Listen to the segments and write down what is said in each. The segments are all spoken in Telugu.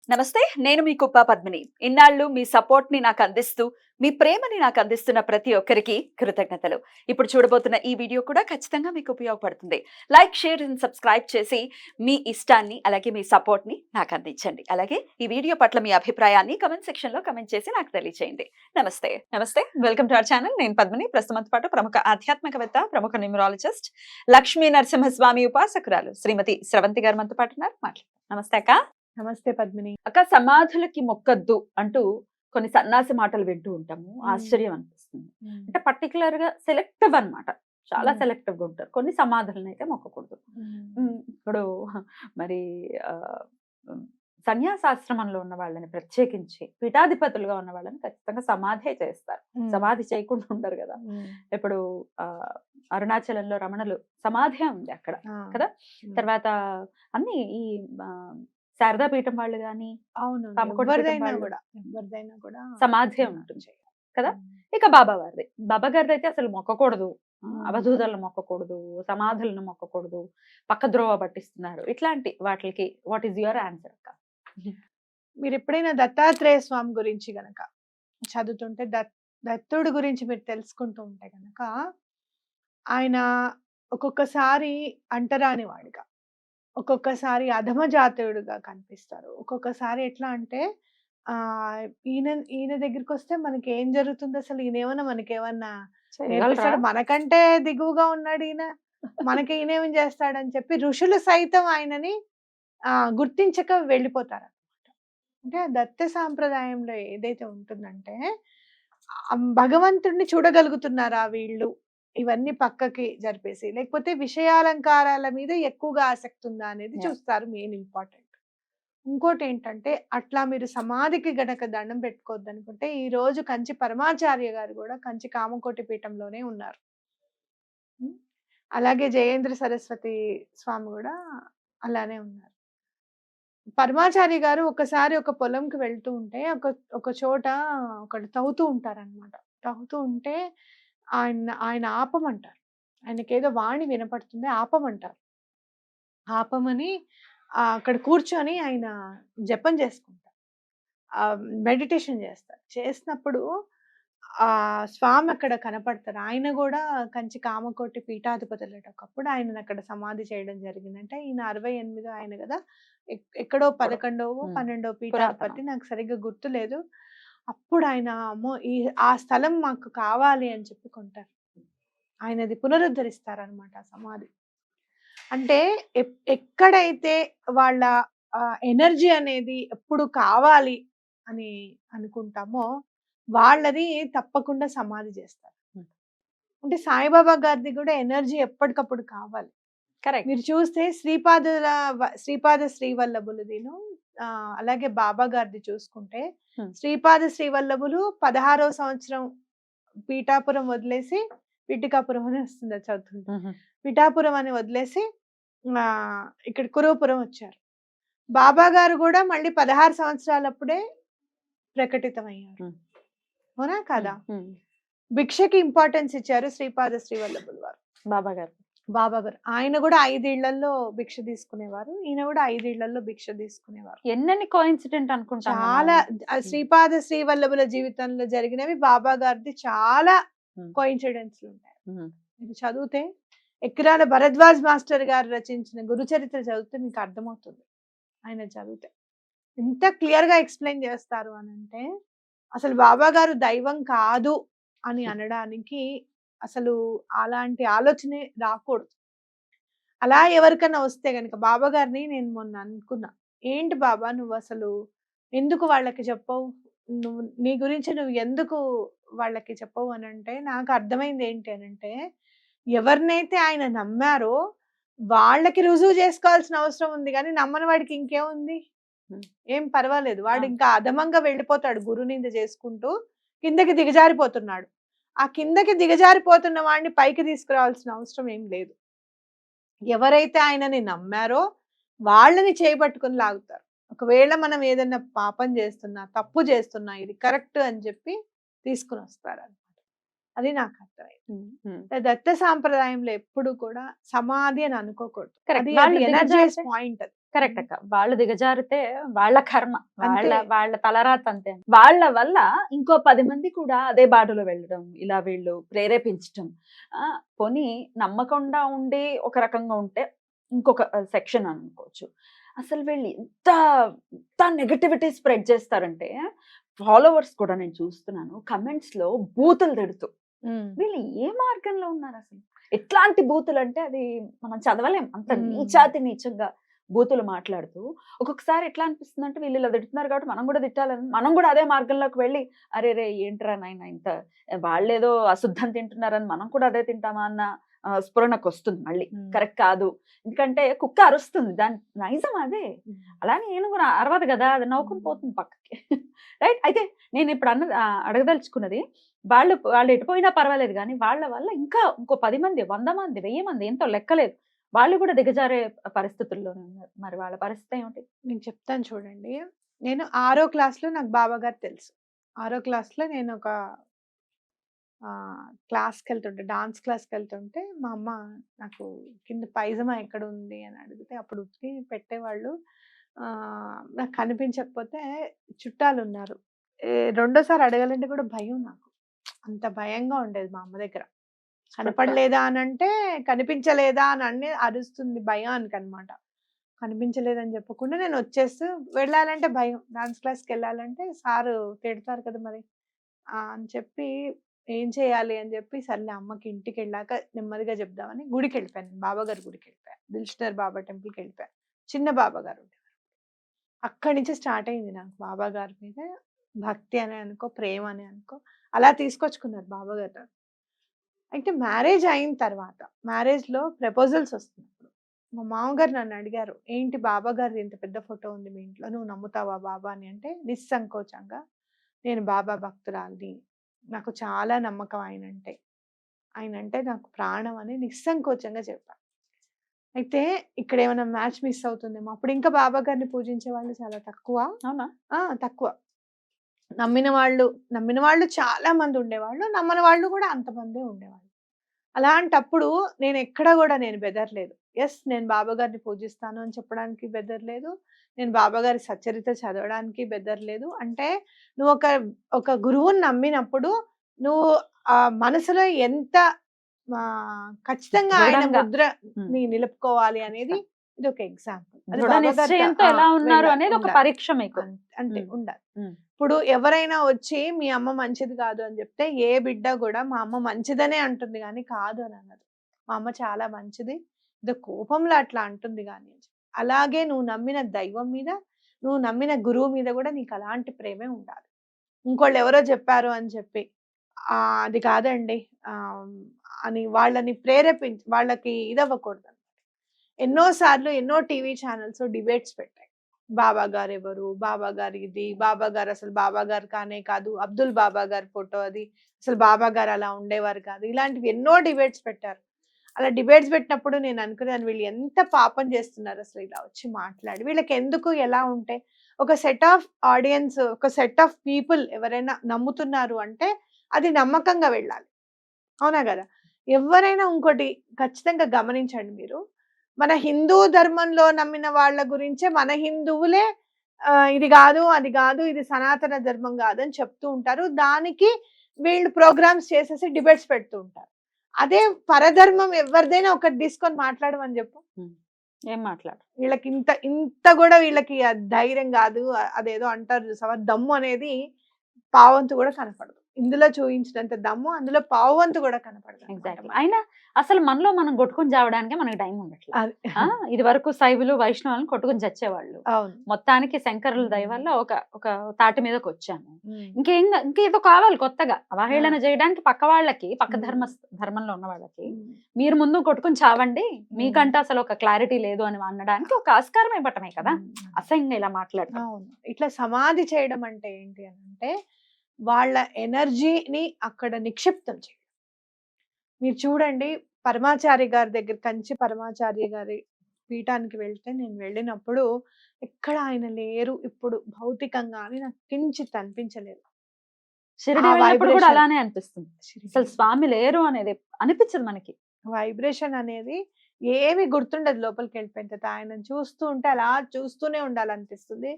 నమస్తే. నేను మీ కుప్ప పద్మిని. ఇన్నాళ్ళు మీ సపోర్ట్‌ని నాకందిస్తూ, మీ ప్రేమని నాకందిస్తున్న ప్రతి ఒక్కరికి కృతజ్ఞతలు. ఇప్పుడు చూడబోతున్న ఈ వీడియో కూడా ఖచ్చితంగా మీకు ఉపయోగపడుతుంది. లైక్, షేర్ అండ్ సబ్స్క్రైబ్ చేసి మీ ఇష్టాన్ని, అలాగే మీ సపోర్ట్‌ని నాకందించండి. అలాగే ఈ వీడియో పట్ల మీ అభిప్రాయాన్ని కామెంట్ సెక్షన్‌లో కామెంట్ చేసి నాకు తెలియజేయండి. నమస్తే. నమస్తే. Welcome to our channel. నేను పద్మిని. ప్రస్తుతంతో పాటు ప్రముఖ ఆధ్యాత్మికవేత్త, ప్రముఖ న్యూమరాలజిస్ట్, లక్ష్మీ నరసింహస్వామి ఉపాసకురాలు శ్రీమతి స్రవంతి గారు మనతో పాటు ఉన్నారు. నమస్తే అక్క. నమస్తే పద్మిని. అక్క, సమాధులకి మొక్కద్దు అంటూ కొన్ని సన్నాసి మాటలు వింటూ ఉంటాము. ఆశ్చర్యం అనిపిస్తుంది. అంటే పర్టికులర్ గా సెలెక్టివ్ అన్నమాట. చాలా సెలెక్టివ్ గా ఉంటారు. కొన్ని సమాధులను అయితే మొక్కకూడదు. ఇప్పుడు మరి సన్యాసాశ్రమంలో ఉన్న వాళ్ళని, ప్రత్యేకించి పీఠాధిపతులుగా ఉన్న వాళ్ళని ఖచ్చితంగా సమాధి చేస్తారు. సమాధి చేయకుండా ఉండరు కదా. ఇప్పుడు అరుణాచలంలో రమణులు సమాధి ఉంది అక్కడ కదా. తర్వాత అన్ని ఈ శారదా పీఠం వాళ్ళు గాని, సమాధి ఉంటుంది కదా. ఇక బాబా గారిది అయితే అసలు మొక్కకూడదు. అవధూతలను మొక్కకూడదు, సమాధులను మొక్కకూడదు, పక్క ద్రోవ పట్టిస్తున్నారు. ఇట్లాంటి వాటికి వాట్ ఈస్ యువర్ ఆన్సర్ అక్క? మీరు ఎప్పుడైనా దత్తాత్రేయ స్వామి గురించి గనక చదువుతుంటే, దత్తుడి గురించి మీరు తెలుసుకుంటూ ఉంటే గనక, ఆయన ఒక్కొక్కసారి అంటరాని వాడిగా, ఒక్కొక్కసారి అధమ జాతీయుడుగా కనిపిస్తారు. ఒక్కొక్కసారి ఎట్లా అంటే ఈయన దగ్గరికి వస్తే మనకి ఏం జరుగుతుంది, అసలు ఈయనేమన్నా మనకేమన్నా నేర్పిస్తాడు, మనకంటే దిగువగా ఉన్నాడు ఈయన, మనకి ఈయనేం చేస్తాడని చెప్పి ఋషులు సైతం ఆయనని గుర్తించక వెళ్ళిపోతారు అనమాట. అంటే దత్త సాంప్రదాయంలో ఏదైతే ఉంటుందంటే, భగవంతుడిని చూడగలుగుతున్నారా వీళ్ళు, ఇవన్నీ పక్కకి జరిపేసి, లేకపోతే విషయాలంకారాల మీద ఎక్కువగా ఆసక్తి ఉందా అనేది చూస్తారు. Main important. ఇంకోటి ఏంటంటే, అట్లా మీరు సమాధికి గనక దండం పెట్టుకోవద్దు అనుకుంటే, ఈ రోజు కంచి పరమాచార్య గారు కూడా కంచి కామకోటి పీఠంలోనే ఉన్నారు. అలాగే జయేంద్ర సరస్వతి స్వామి కూడా అలానే ఉన్నారు. పరమాచార్య గారు ఒకసారి ఒక పొలంకి వెళ్తూ ఉంటే, ఒక చోట ఒకటి తవ్వుతూ ఉంటారనమాట. తవ్వుతూ ఉంటే ఆయన ఆపమంటారు. ఆయనకేదో వాణి వినపడుతుంది, ఆపమంటారు. ఆపమని అక్కడ కూర్చొని ఆయన జపం చేసుకుంటారు, మెడిటేషన్ చేస్తారు. చేసినప్పుడు స్వామి అక్కడ కనపడతారు. ఆయన కూడా కంచి కామకోటి పీఠాధిపతులట. ఒకప్పుడు ఆయన అక్కడ సమాధి చేయడం జరిగిందంటే, ఈయన 68 ఆయన కదా, ఎక్కడో 11వ 12వ పీఠాధిపతి, నాకు సరిగ్గా గుర్తులేదు. అప్పుడు ఆయన అమ్మో ఆ స్థలం మాకు కావాలి అని చెప్పి కొంటారు. ఆయనది పునరుద్ధరిస్తారనమాట ఆ సమాధి. అంటే ఎక్కడైతే వాళ్ళ ఎనర్జీ అనేది ఎప్పుడు కావాలి అని అనుకుంటామో, వాళ్ళది తప్పకుండా సమాధి చేస్తారు. అంటే సాయిబాబా గారిది కూడా ఎనర్జీ ఎప్పటికప్పుడు కావాలి. కరెక్ట్. మీరు చూస్తే శ్రీపాద శ్రీవల్లభులదిను, అలాగే బాబా గారిది చూసుకుంటే, శ్రీపాద శ్రీవల్లభులు 16వ సంవత్సరం పీఠాపురం వదిలేసి, పిఠికాపురం అని వస్తుంది చదువుతుంది, పిఠాపురం అని వదిలేసి ఇక్కడ కురువపురం వచ్చారు. బాబా గారు కూడా మళ్ళీ 16 సంవత్సరాలప్పుడే ప్రకటితమయ్యారు. అవునా కదా. భిక్షకి ఇంపార్టెన్స్ ఇచ్చారు శ్రీపాద శ్రీవల్లభులు వారు. బాబా గారు ఆయన కూడా 5 ఇళ్లలో భిక్ష తీసుకునేవారు. ఈయన కూడా 5 ఇళ్లలో భిక్ష తీసుకునేవారు. ఎన్నెన్ని కోఇన్సిడెంట్ అనుకుంటా. చాలా శ్రీపాద శ్రీవల్లభుల జీవితంలో జరిగినవి, బాబా గారిది చాలా కోఇన్సిడెన్స్లు ఉంటాయి. మీరు చదివితే, ఎక్కిరాల భరద్వాజ్ మాస్టర్ గారు రచించిన గురుచరిత్ర చదివితే మీకు అర్థమవుతుంది. ఆయన చదివితే ఎంత క్లియర్ గా ఎక్స్ప్లెయిన్ చేస్తారు అని అంటే, అసలు బాబా గారు దైవం కాదు అని అనడానికి అసలు అలాంటి ఆలోచనే రాకూడదు. అలా ఎవరికైనా వస్తే గనక, బాబా గారిని నేను మొన్న అనుకున్నా, ఏంటి బాబా నువ్వు అసలు ఎందుకు వాళ్ళకి చెప్పవు, నీ గురించి నువ్వు ఎందుకు వాళ్ళకి చెప్పవు అని అంటే, నాకు అర్థమైంది ఏంటి అని అంటే, ఎవరినైతే ఆయన నమ్మారో వాళ్ళకి రుజువు చేసుకోవాల్సిన అవసరం ఉంది, కానీ నమ్మని వాడికి ఇంకేముంది, ఏం పర్వాలేదు, వాడు ఇంకా అధమంగా వెళ్ళిపోతాడు, గురునింద చేసుకుంటూ కిందకి దిగజారిపోతున్నాడు. ఆ కిందకి దిగజారిపోతున్న వాడిని పైకి తీసుకురావాల్సిన అవసరం ఏం లేదు. ఎవరైతే ఆయనని నమ్మారో వాళ్ళని చేయబట్టుకుని లాగుతారు. ఒకవేళ మనం ఏదైనా పాపం చేస్తున్నా, తప్పు చేస్తున్నా, ఇది కరెక్ట్ అని చెప్పి తీసుకుని వస్తారు అనమాట. అది నాకు అర్థమైంది. దత్త సాంప్రదాయంలో ఎప్పుడు కూడా సమాధి అని అనుకోకూడదు. అది ఎనర్జైజ్ పాయింట్. అది కరెక్ట్ అక్క. వాళ్ళు దిగజారితే వాళ్ళ కర్మ, అంతే. వాళ్ళ తలరాత అంతే. వాళ్ళ వల్ల ఇంకో 10 మంది కూడా అదే బాటలో వెళ్ళడం, ఇలా వీళ్ళు ప్రేరేపించటం. పోనీ నమ్మకుండా ఉండి ఒక రకంగా ఉంటే ఇంకొక సెక్షన్ అనుకోవచ్చు. అసలు వీళ్ళు ఎంత నెగటివిటీ స్ప్రెడ్ చేస్తారంటే, ఫాలోవర్స్ కూడా నేను చూస్తున్నాను కమెంట్స్‌లో బూతులు తిడుతూ. వీళ్ళు ఏ మార్గంలో ఉన్నారసలు? ఎట్లాంటి బూతులంటే అది మనం చదవలేం. అంత నీచాతి నీచంగా బూతులు మాట్లాడుతూ ఒక్కొక్కసారి ఎట్లా అనిపిస్తుందంటే వీళ్ళు ఇలా తిడుతున్నారు కాబట్టి మనం కూడా తిట్టాలని, మనం కూడా అదే మార్గంలోకి వెళ్ళి అరెరే ఏంట్రా నాయనా ఇంత వాళ్ళేదో అశుద్ధం తింటున్నారని మనం కూడా అదే తింటామా అన్న స్ఫురణకు వస్తుంది మళ్ళీ. కరెక్ట్ కాదు. ఎందుకంటే కుక్క అరుస్తుంది, దాని నైజం అదే. అలానే నేను కూడా అరవదు కదా, అది నవ్వుకుని పోతుంది పక్కకి. రైట్. అయితే నేను ఇప్పుడు అడగదలుచుకున్నది, వాళ్ళు ఎటుపోయినా పర్వాలేదు కానీ వాళ్ళ వల్ల ఇంకా ఇంకో 10 మంది, 100 మంది, 1000 మంది, ఎంతో లెక్కలేదు, వాళ్ళు కూడా దిగజారే పరిస్థితుల్లోనే ఉన్నారు. మరి వాళ్ళ పరిస్థితి ఏమిటి? నేను చెప్తాను చూడండి. నేను 6వ క్లాస్‌లో నాకు బాబా గారు తెలుసు. 6వ క్లాస్‌లో నేను ఒక క్లాస్‌కెళ్తుంటే, డాన్స్ క్లాస్‌కెళ్తుంటే మా అమ్మ నాకు కింద పైజమా ఎక్కడుంది అని అడిగితే అప్పుడు ఉతికి పెట్టేవాళ్ళు. నాకు కనిపించకపోతే చుట్టాలున్నారు. రెండోసారి అడగాలంటే కూడా భయం నాకు. అంత భయంగా ఉండేది మా అమ్మ దగ్గర. కనపడలేదా అనంటే, కనిపించలేదా అని అరుస్తుంది భయానికనమాట. కనిపించలేదని చెప్పకుండా నేను వచ్చేస్తూ వెళ్ళాలంటే భయం. డాన్స్ క్లాస్‌కెళ్ళాలంటే సారు తిడతారు కదా మరి. అని చెప్పి ఏం చేయాలి అని చెప్పి సర్లే అమ్మకి ఇంటికెళ్ళాక నెమ్మదిగా చెప్దామని గుడికెళ్ళిపోయాను. బాబాగారి గుడికెళ్ళిపోయా. దిల్షుఖ్నగర్ బాబా టెంపుల్‌కెళ్ళిపోయా. చిన్న బాబాగారు ఉండేవారు. అక్కడి నుంచి స్టార్ట్ అయింది నాకు బాబా గారి మీద భక్తి అనే అనుకో, ప్రేమ అనే అనుకో, అలా తీసుకొచ్చుకున్నారు బాబాగారు నన్ను. అయితే మ్యారేజ్ అయిన తర్వాత, మ్యారేజ్‌లో ప్రపోజల్స్ వస్తున్నప్పుడు మా మామగారు నన్ను అడిగారు, "ఏంటి బాబా గారిది ఇంత పెద్ద ఫోటో ఉంది మీ ఇంట్లో, నువ్వు నమ్ముతావా బాబా అని?" అంటే నిస్సంకోచంగా, "నేను బాబా భక్తురాలిని. నాకు చాలా నమ్మకం ఆయనంటే. ఆయనంటే నాకు ప్రాణం" అని నిస్సంకోచంగా చెప్పా. అయితే ఇక్కడ ఏమైనా మ్యాచ్ మిస్ అవుతుందేమో. అప్పుడు ఇంకా బాబా గారిని పూజించే వాళ్ళు చాలా తక్కువ. అవునా? తక్కువ. నమ్మిన వాళ్ళు చాలా మంది ఉండేవాళ్ళు. నమ్మని వాళ్ళు కూడా అంతమందే ఉండేవాళ్ళు. అలాంటప్పుడు నేను బెదరలేదు. నేను బాబా గారిని పూజిస్తాను అని చెప్పడానికి బెదరలేదు. నేను బాబా గారి సచ్చరిత్ర చదవడానికి బెదరలేదు. అంటే నువ్వు ఒక గురువుని నమ్మినప్పుడు నువ్వు మనసులో ఎంత ఖచ్చితంగా ఆయన దృఢంగా. ముద్రని నిలుపుకోవాలి అనేది ఇదొక ఎగ్జాంపుల్. అది దృఢ బాబా గారితో నిశ్చయంతో ఎలా ఉన్నారు అనేది ఒక ఉండాలి. పరీక్ష మీకు. అంతే ఉమ్. ఉండాలి. ఉమ్. ఇప్పుడు ఎవరైనా వచ్చి మీ అమ్మ మంచిది కాదు అని చెప్తే ఏ బిడ్డ కూడా మా అమ్మ మంచిదనే అంటుంది కానీ కాదు అని అన్నది. మా అమ్మ చాలా మంచిది, ఏదో కోపంలో అట్లా అంటుంది కానీ అని చెప్పి. అలాగే నువ్వు నమ్మిన దైవం మీద, నువ్వు నమ్మిన గురువు మీద కూడా నీకు అలాంటి ప్రేమే ఉండాలి. ఇంకోళ్ళు ఎవరో చెప్పారు అని చెప్పి అది కాదండి అని వాళ్ళని వాళ్ళకి ఇదవ్వకూడదు. ఎన్నో సార్లు ఎన్నో టీవీ ఛానల్స్ డిబేట్స్ పెట్టాయి. బాబా గారు ఎవరు, బాబా గారు ఇది, బాబా గారు అసలు బాబా గారు కానే కాదు, అబ్దుల్ బాబా గారి ఫోటో అది, అసలు బాబా గారు అలా ఉండేవారు కాదు, ఇలాంటివి ఎన్నో డిబేట్స్ పెట్టారు. అలా డిబేట్స్ పెట్టినప్పుడు నేను అనుకున్నాను, వీళ్ళు ఎంత పాపం చేస్తున్నారు అసలు ఇలా వచ్చి మాట్లాడి. వీళ్ళకి ఎందుకు ఎలా ఉంటే ఒక సెట్ ఆఫ్ ఆడియన్స్, ఒక సెట్ ఆఫ్ పీపుల్ ఎవరైనా నమ్ముతున్నారు అంటే అది నమ్మకంగా వెళ్ళాలి. అవునా కదా? ఎవరైనా ఇంకోటి ఖచ్చితంగా గమనించండి మీరు. మన హిందూ ధర్మంలో నమ్మిన వాళ్ళ గురించే మన హిందువులే ఇది కాదు, అది కాదు, ఇది సనాతన ధర్మం కాదు అని చెప్తూ ఉంటారు. దానికి వీళ్ళు ప్రోగ్రామ్స్ చేసేసి డిబేట్స్ పెడుతూ ఉంటారు. అదే పరధర్మం ఎవరిదైనా ఒకటి తీసుకొని మాట్లాడమని చెప్పు, ఏం మాట్లాడు. వీళ్ళకి ఇంత ఇంత కూడా వీళ్ళకి ధైర్యం కాదు. అదేదో అంటారు చూసావా, దమ్ము అనేది పావంతు కూడా కనపడదు. ఇందులో చూపించినంత దమ్ము అందులో పావంతు కూడా కనపడదు. ఎగ్జాక్ట్లీ. అయినా అసలు మనలో మనం కొట్టుకుని చావడానికి మనకి టైం ఉండట్లేదు. ఇది వరకు శైవులు వైష్ణవులను కొట్టుకుని చచ్చేవాళ్ళు. అవును. మొత్తానికి శంకరుల దయ వల్ల ఒక తాటి మీదకి వచ్చాము. ఇంకేదో కావాలి కొత్తగా అవహేళన చేయడానికి పక్క వాళ్ళకి, పక్క ధర్మంలో ఉన్న వాళ్ళకి మీరు ముందు కొట్టుకుని చావండి, మీకంటే అసలు ఒక క్లారిటీ లేదు అని అనడానికి ఒక ఆస్కారం ఇవ్వటమే కదా అసహ్యంగా ఇలా మాట్లాడతాం. అవును. ఇట్లా సమాధి చేయడం అంటే ఏంటి అని అంటే వాళ్ళ ఎనర్జీని అక్కడ నిక్షిప్తం చేయడం. మీరు చూడండి, పరమాచారి గారి దగ్గర, కంచి పరమాచార్య గారి పీఠానికి వెళ్తే నేను వెళ్ళినప్పుడు ఎక్కడ ఆయన లేరు ఇప్పుడు భౌతికంగా అని నాకు కించిత్ అనిపించలేదు. షిరిడి వెళ్ళినప్పుడు కూడా అలానే అనిపిస్తుంది. అసలు స్వామి లేరు అనేది అనిపించదు మనకి. వైబ్రేషన్ అనేది ఏమి గుర్తుండదు లోపలికి వెళ్ళిపోయిన తర్వాత. ఆయనను చూస్తూ ఉంటే అలా చూస్తూనే ఉండాలనిపిస్తుంది.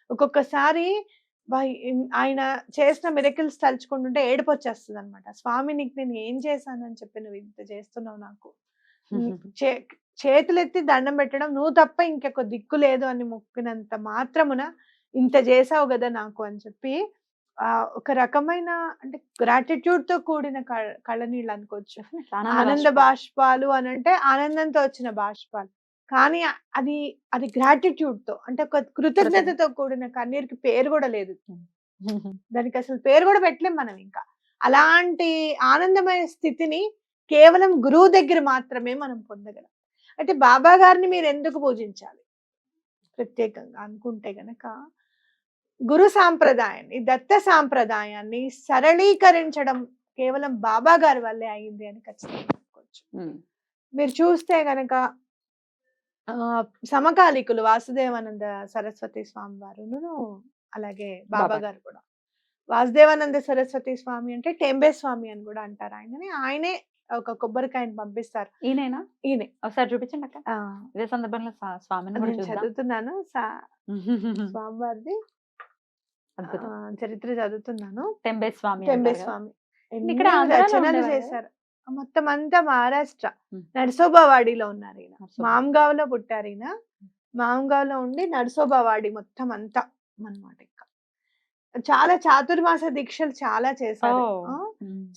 ఒక్కొక్కసారి ఆయన చేసిన మిరకిల్స్ తలుచుకుంటుంటే ఏడుపొచ్చేస్తదనమాట. స్వామి నీకు నేను ఏం చేశానని చెప్పి నువ్వు ఇంత చేస్తున్నావు నాకు. చే చేతులెత్తి దండం పెట్టడం, నువ్వు తప్ప ఇంకొక దిక్కు లేదు అని మొక్కినంత మాత్రమున ఇంత చేసావు గదా నాకు అని చెప్పి ఒక రకమైన అంటే గ్రాటిట్యూడ్ తో కూడిన కళ్ళనీళ్ళు అనుకోవచ్చు. ఆనంద బాష్పాలు అని అంటే ఆనందంతో వచ్చిన బాష్పాలు. కానీ అది గ్రాటిట్యూడ్ తో అంటే ఒక కృతజ్ఞతతో కూడిన కన్నీరుకి పేరు కూడా లేదు. దానికి అసలు పేరు కూడా పెట్టలేం మనం ఇంకా. అలాంటి ఆనందమైన స్థితిని కేవలం గురువు దగ్గర మాత్రమే మనం పొందగలం. అయితే బాబా గారిని మీరు ఎందుకు పూజించాలి ప్రత్యేకంగా అనుకుంటే గనక, గురు సాంప్రదాయాన్ని, దత్త సాంప్రదాయాన్ని సరళీకరించడం కేవలం బాబా గారి వల్లే అయింది అని ఖచ్చితంగా అనుకోవచ్చు. మీరు చూస్తే గనక సమకాలీకులు వాసుదేవానంద సరస్వతి స్వామి వారును అలాగే బాబా గారు కూడా. వాసుదేవానంద సరస్వతి స్వామి అంటే టెంబే స్వామి అని కూడా అంటారు ఆయనని. ఆయనే ఒక కొబ్బరికాయని పంపిస్తారు. ఈయనేనా? ఈయనే. ఒకసారి చూపించండి అక్క. ఇదే సందర్భంలో స్వామిని కూడా చూద్దాం. చదువుతున్నాను స్వామివారిది చరిత్ర చదువుతున్నాను. టెంబే స్వామి. టెంబే స్వామి ఇక్కడ రచనలు చేశారు. మొత్తం అంతా మహారాష్ట్ర నర్సోబావాడిలో ఉన్నారు ఈయన. మాంగావ్లో పుట్టారు ఈయన. మాంగావ్లో ఉండి నర్సోబావాడి మొత్తం అంతా అన్నమాట. ఇంకా చాలా చాతుర్మాస దీక్షలు చాలా చేశారు.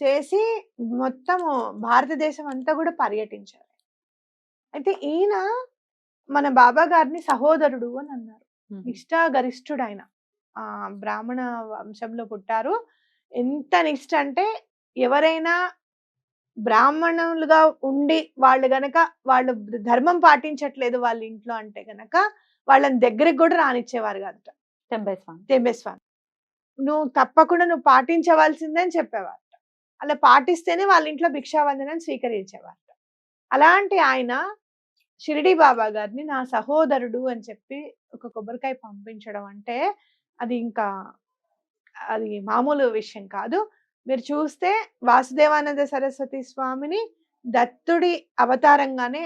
చేసి మొత్తం భారతదేశం అంతా కూడా పర్యటించారు. అయితే ఈయన మన బాబా గారిని సహోదరుడు అని అన్నారు. నిష్ఠాగరిష్ఠుడు ఆయన. బ్రాహ్మణ వంశంలో పుట్టారు. ఎంత నిష్ఠ అంటే ఎవరైనా బ్రాహ్మణులుగా ఉండి వాళ్ళు ధర్మం పాటించట్లేదు వాళ్ళ ఇంట్లో అంటే గనక వాళ్ళని దగ్గరికి కూడా రానిచ్చేవారు కాదట టెంబే స్వామి. నువ్వు తప్పకుండా నువ్వు పాటించవలసిందే అని చెప్పేవారట. అలా పాటిస్తేనే వాళ్ళ ఇంట్లో భిక్షావందనం స్వీకరించేవారట. అలాంటి ఆయన షిరిడి బాబా గారిని నా సహోదరుడు అని చెప్పి ఒక కొబ్బరికాయ పంపించడం అంటే అది మామూలు విషయం కాదు. మీరు చూస్తే వాసుదేవానంద సరస్వతి స్వామిని దత్తుడి అవతారంగానే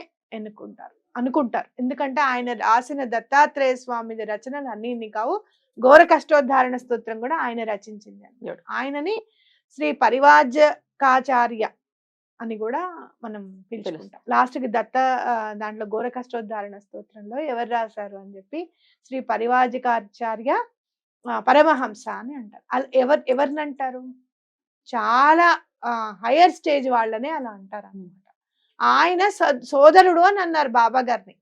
అనుకుంటారు. ఎందుకంటే ఆయన రాసిన దత్తాత్రేయ స్వామి రచనలు అన్ని కావు. ఘోర కష్టోద్ధారణ స్తోత్రం కూడా ఆయన రచించింది. ఆయనని శ్రీ పరివాజకాచార్య అని కూడా మనం పిలుచుకుంటాం. లాస్ట్ కి దాంట్లో ఘోర కష్టోద్ధారణ స్తోత్రంలో ఎవరు రాశారు అని చెప్పి శ్రీ పరివాజకాచార్య పరమహంస అని అంటారు. ఎవరిని అంటారు? చాలా హైయర్ స్టేజ్ వాళ్ళనే అలా అంటారు అన్నమాట. ఆయన సోదరుడు అని అన్నారు బాబా గారిని.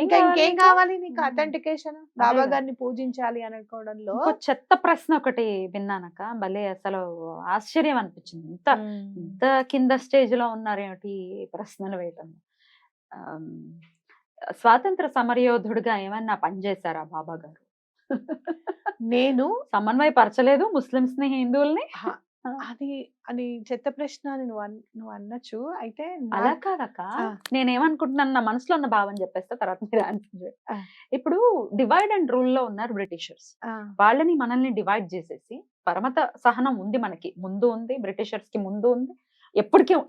ఇంకేం కావాలి నీకు? అథెంటికేషన్ బాబా గారిని పూజించాలి అనుకోవడంలో చెత్త ప్రశ్న ఒకటి విన్నానక భలే అసలు ఆశ్చర్యం అనిపించింది. ఇంత కింద స్టేజ్ లో ఉన్నారేమిటి ప్రశ్నలు వేయటం. స్వాతంత్ర సమరయోధుడిగా ఏమన్నా పనిచేశారా బాబా గారు? నేను సమన్వయపరచలేదు ముస్లింస్ ని హిందువుల్ని. అది చెత్త ప్రశ్న అని నువ్వు అనొచ్చు. అయితే అలా కాదక్క, నేనేమనుకుంటున్నాను నా మనసులో ఉన్న భావం చెప్పేస్తా, తర్వాత మీరు ఆన్సర్. ఇప్పుడు డివైడ్ అండ్ రూల్ లో ఉన్నారు బ్రిటిషర్స్. వాళ్ళని మనల్ని డివైడ్ చేసేసి పరమత సహనం ఉంది, మనకి ముందు ఉంది, బ్రిటిషర్స్ కి ముందు ఉంది,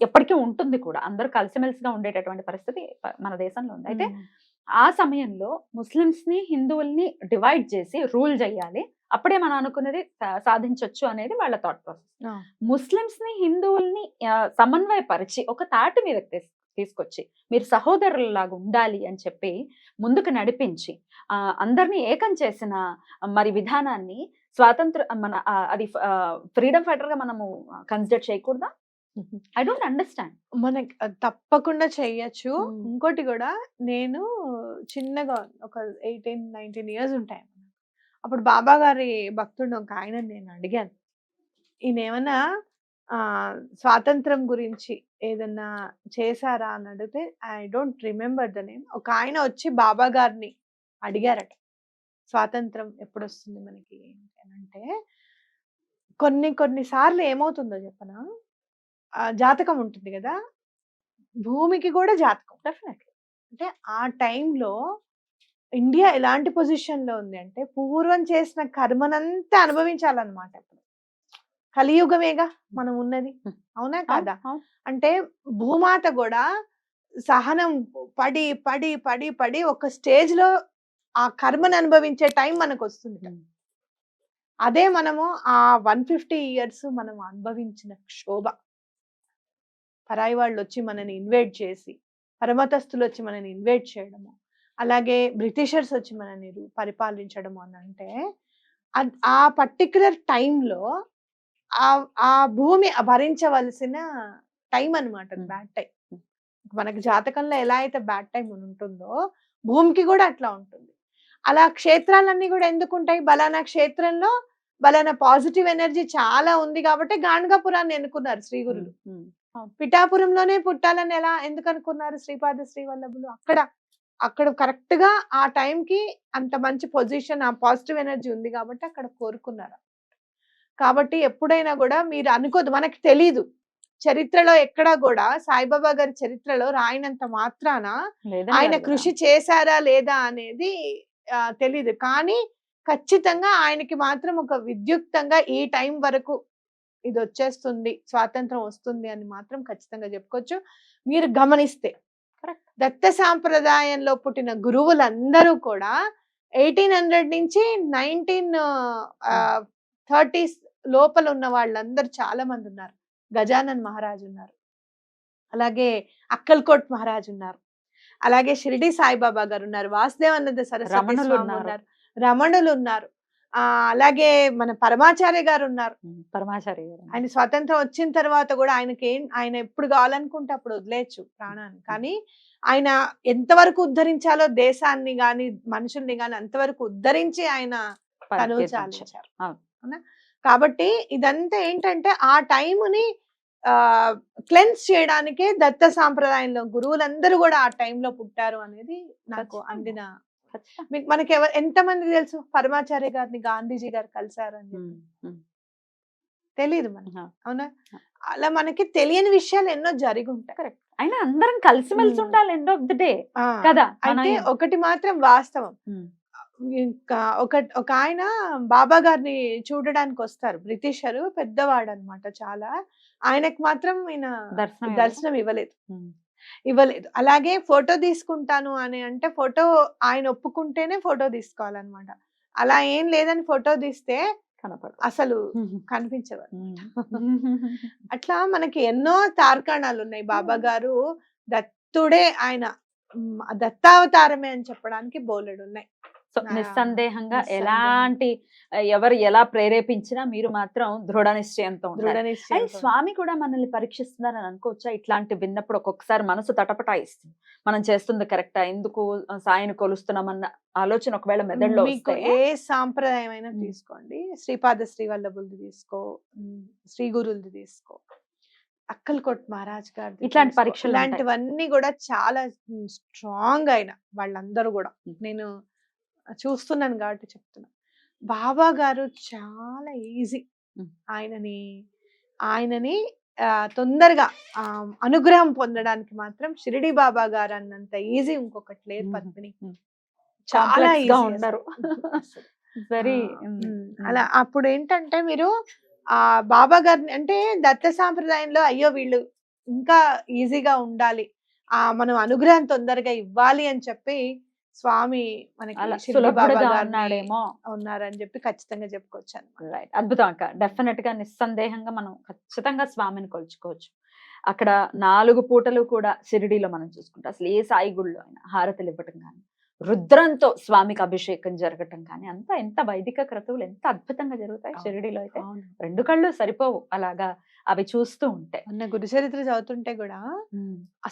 ఎప్పటికీ ఉంటుంది కూడా. అందరూ కలిసిమెలిసిగా ఉండేటటువంటి పరిస్థితి మన దేశంలో ఉంది. అయితే ఆ సమయంలో ముస్లింస్ ని హిందువుల్ని డివైడ్ చేసి రూల్ చేయాలి, అప్పుడే మనం అనుకున్నది సాధించవచ్చు అనేది వాళ్ళ థాట్ ప్రాసెస్. ముస్లింస్ ని హిందువుల్ని సమన్వయపరిచి ఒక తాటి మీద తీసుకొచ్చి మీరు సహోదరులలాగా ఉండాలి అని చెప్పి ముందుకు నడిపించి అందరినీ ఏకం చేసిన మరి విధానాన్ని స్వాతంత్ర అది ఫ్రీడమ్ ఫైటర్ గా మనము కన్సిడర్ చేయకూడదా? I don't understand. మనకి తప్పకుండా చెయ్యొచ్చు. ఇంకోటి కూడా, నేను చిన్నగా ఒక 18-19 years ఉంటాయి. అప్పుడు బాబా గారి భక్తుడు ఒక ఆయన నేను అడిగాను, ఈయన ఏమన్నా స్వాతంత్రం గురించి ఏదన్నా చేశారా అని అడిగితే I don't remember the name. ఒక ఆయన వచ్చి బాబా గారిని అడిగారట, స్వాతంత్రం ఎప్పుడు వస్తుంది మనకి అంటే. కొన్ని సార్లు ఏమవుతుందో చెప్పనా, జాతకం ఉంటుంది కదా, భూమికి కూడా జాతకం డెఫినెట్లీ. అంటే ఆ టైంలో ఇండియా ఎలాంటి పొజిషన్ లో ఉంది అంటే పూర్వం చేసిన కర్మనంతా అనుభవించాలన్నమాట. ఇప్పుడు కలియుగమేగా మనం ఉన్నది, అవునా కాదా? అంటే భూమాత కూడా సహనం పడి పడి పడి పడి ఒక స్టేజ్ లో ఆ కర్మను అనుభవించే టైం మనకు వస్తుంది. అదే మనము ఆ 150 ఇయర్స్ మనం అనుభవించిన క్షోభ, పరాయి వాళ్ళు వచ్చి మనని ఇన్వైట్ చేసి, పరమతస్తులు వచ్చి మనని ఇన్వైట్ చేయడము, అలాగే బ్రిటిషర్స్ వచ్చి మనని పరిపాలించడము అని అంటే ఆ పర్టికులర్ టైంలో ఆ భూమి భరించవలసిన టైం అనమాట, బ్యాడ్ టైం. మనకి జాతకంలో ఎలా అయితే బ్యాడ్ టైం ఉంటుందో భూమికి కూడా అట్లా ఉంటుంది. అలా క్షేత్రాలన్నీ కూడా ఎందుకు ఉంటాయి? బలానా క్షేత్రంలో బలానా పాజిటివ్ ఎనర్జీ చాలా ఉంది కాబట్టి గాణగాపురాన్ని ఎన్నుకున్నారు శ్రీ గురులు. పిఠాపురంలోనే పుట్టాలని ఎందుకు అనుకున్నారు శ్రీపాద శ్రీవల్లభులు? అక్కడ కరెక్ట్ గా ఆ టైంకి అంత మంచి పొజిషన్, ఆ పాజిటివ్ ఎనర్జీ ఉంది కాబట్టి అక్కడ కోరుకున్నారు. కాబట్టి ఎప్పుడైనా కూడా మీరు అనుకోదు, మనకి తెలీదు చరిత్రలో ఎక్కడా కూడా సాయిబాబా గారి చరిత్రలో రాయినంత మాత్రాన ఆయన కృషి చేశారా లేదా అనేది తెలీదు. కానీ ఖచ్చితంగా ఆయనకి మాత్రం ఒక విద్యుక్తంగా ఈ టైం వరకు ఇది వచ్చేస్తుంది, స్వాతంత్రం వస్తుంది అని మాత్రం ఖచ్చితంగా చెప్పుకోవచ్చు. మీరు గమనిస్తే దత్త సాంప్రదాయంలో పుట్టిన గురువులందరూ కూడా 1800 నుంచి 1930s లోపల ఉన్న వాళ్ళందరూ చాలా మంది ఉన్నారు. గజానన్ మహారాజ్ ఉన్నారు, అలాగే అక్కల్కోట్ మహారాజ్ ఉన్నారు, అలాగే షిరిడి సాయిబాబా గారు ఉన్నారు, వాసుదేవానంద సరస్వతి స్వామి ఉన్నారు, రమణులు ఉన్నారు, అలాగే మన పరమాచార్య గారు ఉన్నారు. ఆయన స్వాతంత్రం వచ్చిన తర్వాత కూడా ఆయన ఎప్పుడు కావాలనుకుంటే అప్పుడు వదిలేయచ్చు ప్రాణాన్ని. కానీ ఆయన ఎంతవరకు ఉద్ధరించాలో దేశాన్ని గాని మనుషుల్ని గాని అంతవరకు ఉద్ధరించి ఆయన తనువు చాలించారు. కాబట్టి ఇదంతా ఏంటంటే ఆ టైంని క్లెన్స్ చేయడానికే దత్త సాంప్రదాయంలో గురువులందరూ కూడా ఆ టైంలో పుట్టారు అనేది నాకు అందిన. మనకి ఎంతమంది తెలుసు పరమాచార్య గారిని గాంధీజీ గారు కలిశారు అని తెలీదు మనకి, అవునా? అలా మనకి తెలియని విషయాలు ఎన్నో జరిగి ఉంటాయి. కరెక్ట్. అయినా అందరం కలిసిమెలిసి ఉండాలి ఎండ్ ఆఫ్ ది డే కదా. అయితే ఒకటి మాత్రం వాస్తవం, ఒక ఆయన బాబా గారిని చూడడానికి వస్తారు, బ్రిటిషరు, పెద్దవాడు అనమాట చాలా. ఆయనకు మాత్రం ఈయన దర్శనం ఇవ్వలేదు. అలాగే ఫోటో తీసుకుంటాను అని అంటే ఫోటో ఆయన ఒప్పుకుంటేనే ఫోటో తీసుకోవాలన్నమాట. అలా ఏం లేదని ఫోటో తీస్తే అసలు కనిపించవారు. అట్లా మనకి ఎన్నో తార్కాణాలు ఉన్నాయి. బాబా గారు దత్తుడే, ఆయన దత్తావతారమే అని చెప్పడానికి బోలెడు ఉన్నాయి. నిస్సందేహంగా ఎలాంటి ఎవరు ఎలా ప్రేరేపించినా మీరు మాత్రం దృఢ నిశ్చయంతో ఉండాలి. స్వామి కూడా మనల్ని పరీక్షిస్తున్నారని అనుకోవచ్చా? ఇట్లాంటి విన్నప్పుడు ఒక్కొక్కసారి మనసు తటపటాయిస్తుంది, మనం చేస్తుంది కరెక్టా, ఎందుకు సాయిని కొలుస్తున్నామన్న ఆలోచన ఒకవేళ మెదడులో ఏ సాంప్రదాయం అయినా తీసుకోండి, శ్రీపాద శ్రీవల్లభులది తీసుకో, శ్రీ గురువులది తీసుకో, అక్కల్కోట్ మహారాజ్ గారు, ఇట్లాంటి పరీక్షలు ఇలాంటివన్నీ కూడా చాలా స్ట్రాంగ్ అయిన వాళ్ళందరూ కూడా నేను చూస్తున్నాను కాబట్టి చెప్తున్నా. బాబా గారు చాలా ఈజీ, ఆయనని తొందరగా అనుగ్రహం పొందడానికి మాత్రం షిరిడి బాబా గారు అన్నంత ఈజీ ఇంకొకటి లేదు పద్మిని. చాలా ఈజీ ఉండరు. అలా అప్పుడు ఏంటంటే మీరు ఆ బాబా గారిని అంటే దత్త సాంప్రదాయంలో అయ్యో వీళ్ళు ఇంకా ఈజీగా ఉండాలి, మనం అనుగ్రహం తొందరగా ఇవ్వాలి అని చెప్పి స్వామి మనకి ఉన్నారని చెప్పి ఖచ్చితంగా చెప్పుకోవచ్చు. రైట్, అద్భుతం అక్క. డెఫినెట్ గా నిస్సందేహంగా మనం ఖచ్చితంగా స్వామిని కొలుచుకోవచ్చు. అక్కడ 4 పూటలు కూడా షిరిడీలో మనం చూసుకుంటాం, అసలు ఏ సాయి గుళ్ళో అయినా హారతులు ఇవ్వటం కానీ, రుద్రంతో స్వామికి అభిషేకం జరగటం కానీ, అంతా ఎంత వైదిక క్రతువులు ఎంత అద్భుతంగా జరుగుతాయి షిరిడీలో. అయితే 2 కళ్ళు సరిపోవు అలాగా అవి చూస్తూ ఉంటే. అన్న గురు చరిత్ర చదువుతుంటే కూడా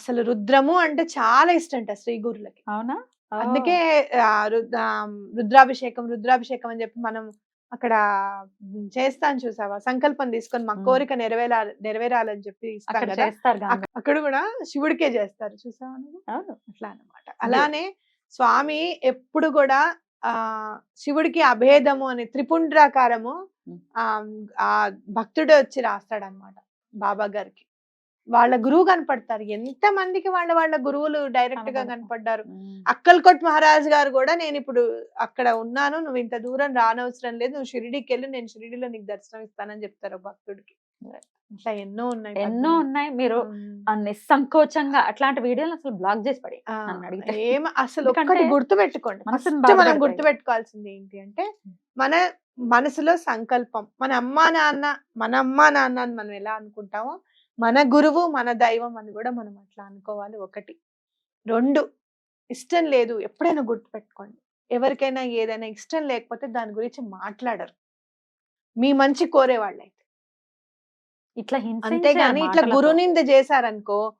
అసలు రుద్రము అంటే చాలా ఇష్టంట శ్రీ గురులకి. అవునా? అందుకే రుద్రాభిషేకం అని చెప్పి మనం అక్కడ చేస్తాను, చూసావా? సంకల్పం తీసుకొని మా కోరిక నెరవేరాలని చెప్పి అక్కడ కూడా శివుడికే చేస్తారు, చూసావా? అట్లా అన్నమాట. అలానే స్వామి ఎప్పుడు కూడా శివుడికి అభేదము అని త్రిపుండ్రాకారము ఆ భక్తుడే వచ్చి రాస్తాడనమాట బాబా గారికి. వాళ్ళ గురువు కనపడతారు, ఎంత మందికి వాళ్ళ గురువులు డైరెక్ట్ గా కనపడ్డారు. అక్కల్కోట్ మహారాజ్ గారు కూడా నేను ఇప్పుడు అక్కడ ఉన్నాను, నువ్వు ఇంత దూరం రానవసరం లేదు, నువ్వు షిరిడీకి వెళ్ళి నేను షిరిడీలో నీకు దర్శనం ఇస్తానని చెప్తారు భక్తుడికి. ఇట్లా ఎన్నో ఉన్నాయి ఎన్నో పద్మిని. ఉన్నాయి. మీరు ఉమ్. నిస్సంకోచంగా అట్లాంటి వీడియోలు అసలు బ్లాక్ చేసి పడి ఆ, నన్ను అడిగితే. అసలు ఎందుకంటే ఒక్కటి గుర్తు పెట్టుకోండి, మనసుని ఫస్ట్ బాధ మనం పెడతాయి. గుర్తు పెట్టుకోవాల్సింది ఏంటి అంటే మన మనసులో సంకల్పం. మన అమ్మా నాన్న అని మనం ఎలా అనుకుంటామో మన గురువు మన దైవం అని కూడా మనం అట్లా అనుకోవాలి. ఒకటి. రెండు, ఇష్టం లేదు ఎప్పుడైనా గుర్తు పెట్టుకోండి, ఎవరికైనా ఏదైనా ఇష్టం లేకపోతే దాని గురించి మాట్లాడరు, మీ మంచి కోరే వాళ్ళైతే. ఇట్లా హింసించే అంతేగాని ఇట్లా మాటలతో. గురునింద చేశారనుకో,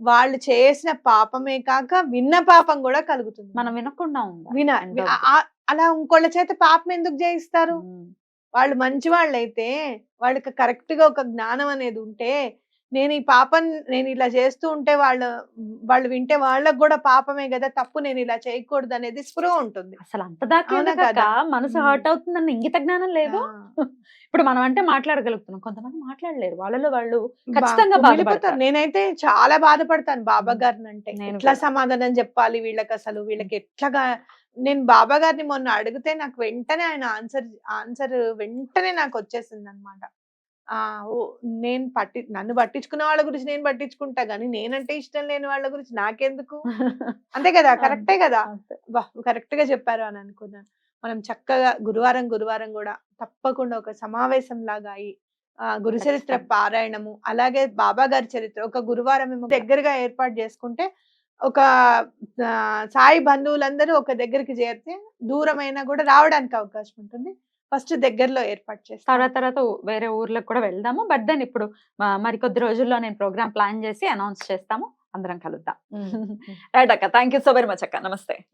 వాళ్ళు చేసిన పాపమే కాక విన్న పాపం కూడా కలుగుతుంది. మనం వినకుండా ఉండాలి. విన end వి- of ఆ- the- ఆ- అలా ఇంకోళ్ళ చేత పాపం ఎందుకు చేయిస్తారు? ఉమ్. వాళ్ళు మంచి వాళ్ళైతే, వాళ్ళకి కరెక్ట్ గా ఒక జ్ఞానం అనేది ఉంటే, నేను ఇలా చేస్తూ ఉంటే వాళ్ళు వింటే వాళ్ళకు కూడా పాపమే కదా, తప్పు, నేను ఇలా చేయకూడదు అనేది స్పృహ ఉంటుంది. అసలు అంత దాకా అవునా ఎందుకక్క? కదా? మనసు ఉమ్. హర్ట్ అవుతుందన్న ఇంగిత జ్ఞానం లేదు. ఆ. ఇప్పుడు మనం అంటే మాట్లాడగలుగుతున్నాం, కొంతమంది మాట్లాడలేరు. వాళ్ళలో వాళ్ళు బా- ఖచ్చితంగా కుమిలిపోతారు. బాధపడతారు. నేనైతే చాలా బాధపడతాను బాబా ఉమ్. గారిని అంటే. నేను ఎట్లా కూడా. సమాధానం చెప్పాలి వీళ్ళకి, అసలు వీళ్ళకి ఎట్లాగా. నేను బాబా గారిని మొన్న అడిగితే నాకు వెంటనే ఆయన ఆన్సర్ వెంటనే నాకు వచ్చేసింది అనమాట. ఓ, నన్ను పట్టించుకున్న వాళ్ళ గురించి నేను పట్టించుకుంటా గానీ, నేనంటే ఇష్టం లేని వాళ్ళ గురించి నాకెందుకు? అంతే కదా, కరెక్టే కదా. అంతే. కరెక్ట్ గా చెప్పారు అని అనుకున్నాను. మనం చక్కగా గురువారం కూడా తప్పకుండా ఒక సమావేశం లాగా అయి గురు చరిత్ర ఖచ్చితంగా. పారాయణము, అలాగే బాబా గారి చరిత్ర ఒక గురువారం మేము దగ్గరగా ఏర్పాటు చేసుకుంటే, ఒక సాయి బంధువులందరూ ఒక దగ్గరికి చేరితే దూరమైనా కూడా రావడానికి అవకాశం ఉంటుంది. ఫస్ట్ దగ్గరలో ఏర్పాటు చేస్తాం. తర్వాత వేరే ఊర్లకు కూడా వెళ్దాము. బట్ దెన్ ఇప్పుడు మరికొద్ది రోజుల్లో నేను ప్రోగ్రామ్ ప్లాన్ చేసి అనౌన్స్ చేస్తాము. అందరం కలుద్దాం. రైట్ అక్క, thank you so very much అక్క. నమస్తే.